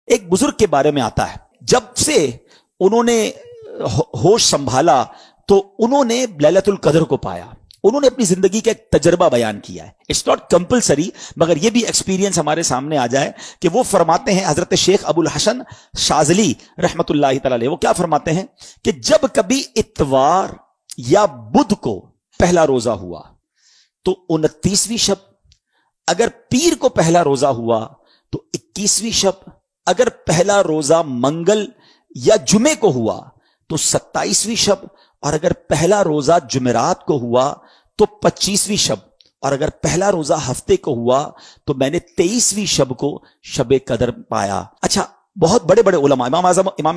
ایک बुजुर्ग के बारे में आता है, जब से उन्होंने होश संभाला तो उन्होंने लैलतुल कद्र को पाया. उन्होंने अपनी जिंदगी का एक तजर्बा बयान किया है. इट्स नॉट कंपलसरी, मगर यह भी एक्सपीरियंस हमारे सामने आ जाए कि वो फरमाते हैं, हजरत शेख अबुल हसन शाजली रहमतुल्लाहि तआला अलैह, वो क्या फरमाते हैं कि जब कभी इतवार या बुध को पहला रोजा हुआ तो 29वीं शब, अगर पीर को पहला रोजा हुआ तो 21वीं शब, अगर पहला रोजा मंगल या जुमे को हुआ तो 27वीं शब, और अगर पहला रोजा जुमेरात को हुआ तो 25वीं शब, और अगर पहला रोजा हफ्ते को हुआ तो मैंने 23वीं शब को शबे कदर पाया. अच्छा, बहुत बड़े बड़े उलमा, इमाम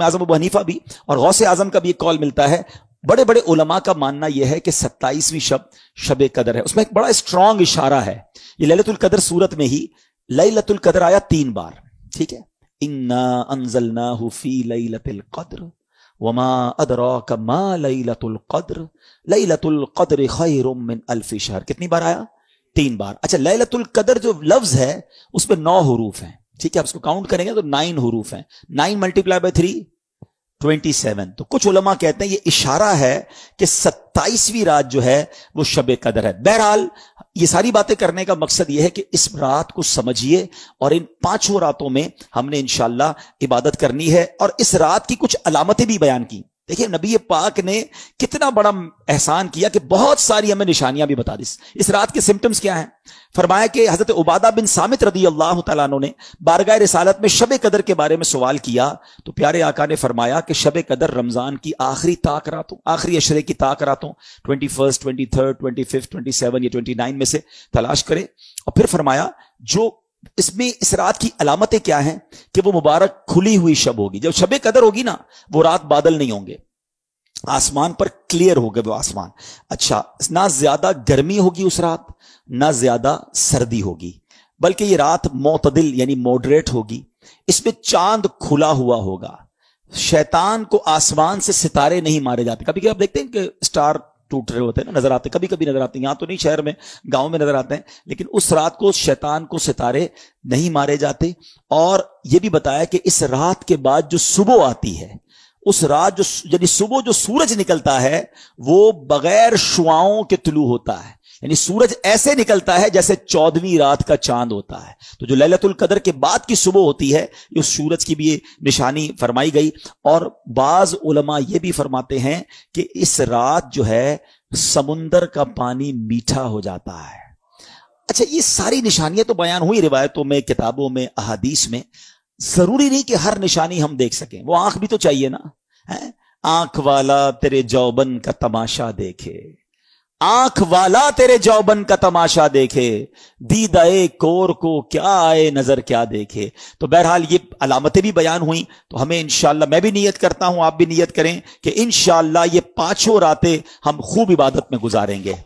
आजम अबू हनीफा भी और गौसे आजम का भी एक कॉल मिलता है. बड़े बड़े उलमा का मानना यह है कि 27वीं शब शबे कदर है. उसमें एक बड़ा स्ट्रांग इशारा है. ये लैलतुल कदर सूरत में ही लैलतुल कदर आया 3 बार. ठीक है, इन्ना अंज़लनाहु फी लैलतिल कद्र वमा अदराका मा लैलतुल कद्र लैलतुल कद्र खैरुम मिन अल्फि शहर. कितनी बार आया? 3 बार. अच्छा, लैलतुल कद्र जो लफ्ज है उसमें 9 हुरूफ हैं. ठीक है, आप उसको काउंट करेंगे तो 9 हुरूफ हैं. 9 मल्टीप्लाई बाय 3 27. तो कुछ उलमा कहते हैं ये इशारा है कि 27वीं रात जो है वो शबे कदर है. बहरहाल ये सारी बातें करने का मकसद ये है कि इस रात को समझिए और इन 5 रातों में हमने इंशाअल्लाह इबादत करनी है. और इस रात की कुछ अलामतें भी बयान की. देखिए, नबी पाक ने कितना बड़ा एहसान किया कि बहुत सारी हमें निशानियां भी बता दी. इस रात के सिम्टम्स क्या हैं? फरमाया कि हजरत उबादा बिन सामित रदी अल्लाह तआला अन्हु ने बारगाह रिसालत में शबे कदर के बारे में सवाल किया तो प्यारे आका ने फरमाया कि शबे कदर रमजान की आखिरी ताक रातों, आखिरी अशरे की ताक रातों 21, 23, 25, 27 या 29 में से तलाश करें. और फिर फरमाया जो इसमें इस रात की अलामतें क्या हैं कि वो मुबारक खुली हुई शब होगी. जब शबे कदर होगी ना, वो रात बादल नहीं होंगे, आसमान पर क्लियर होगा वो आसमान. अच्छा, ना ज्यादा गर्मी होगी उस रात, ना ज्यादा सर्दी होगी, बल्कि ये रात मोतदिल यानी मॉडरेट होगी. इसमें चांद खुला हुआ होगा. शैतान को आसमान से सितारे नहीं मारे जाते. कभी कभी आप देखते हैं कि स्टार टूट रहे होते हैं ना, नजर आते, कभी कभी नजर आते हैं. यहां तो नहीं, शहर में, गांव में नजर आते हैं. लेकिन उस रात को शैतान को सितारे नहीं मारे जाते. और यह भी बताया कि इस रात के बाद जो सुबह आती है, उस रात जो यानी सुबह जो सूरज निकलता है वो बगैर शुआओं के तुलू होता है. यानी सूरज ऐसे निकलता है जैसे 14वीं रात का चांद होता है. तो जो लैलतुल कदर के बाद की सुबह होती है, उस सूरज की भी ये निशानी फरमाई गई. और बाज उलमा ये भी फरमाते हैं कि इस रात जो है समुंदर का पानी मीठा हो जाता है. अच्छा, ये सारी निशानियां तो बयान हुई रिवायतों में, किताबों में, अहादीस में. जरूरी नहीं कि हर निशानी हम देख सकें. वो आंख भी तो चाहिए ना. है, आंख वाला तेरे जौबन का तमाशा देखे, आंख वाला तेरे जौबन का तमाशा देखे, दीदाए कोर को क्या आए नजर क्या देखे. तो बहरहाल ये अलामतें भी बयान हुई. तो हमें इंशाअल्लाह, मैं भी नियत करता हूं, आप भी नियत करें कि इंशाअल्लाह ये 5 रातें हम खूब इबादत में गुजारेंगे.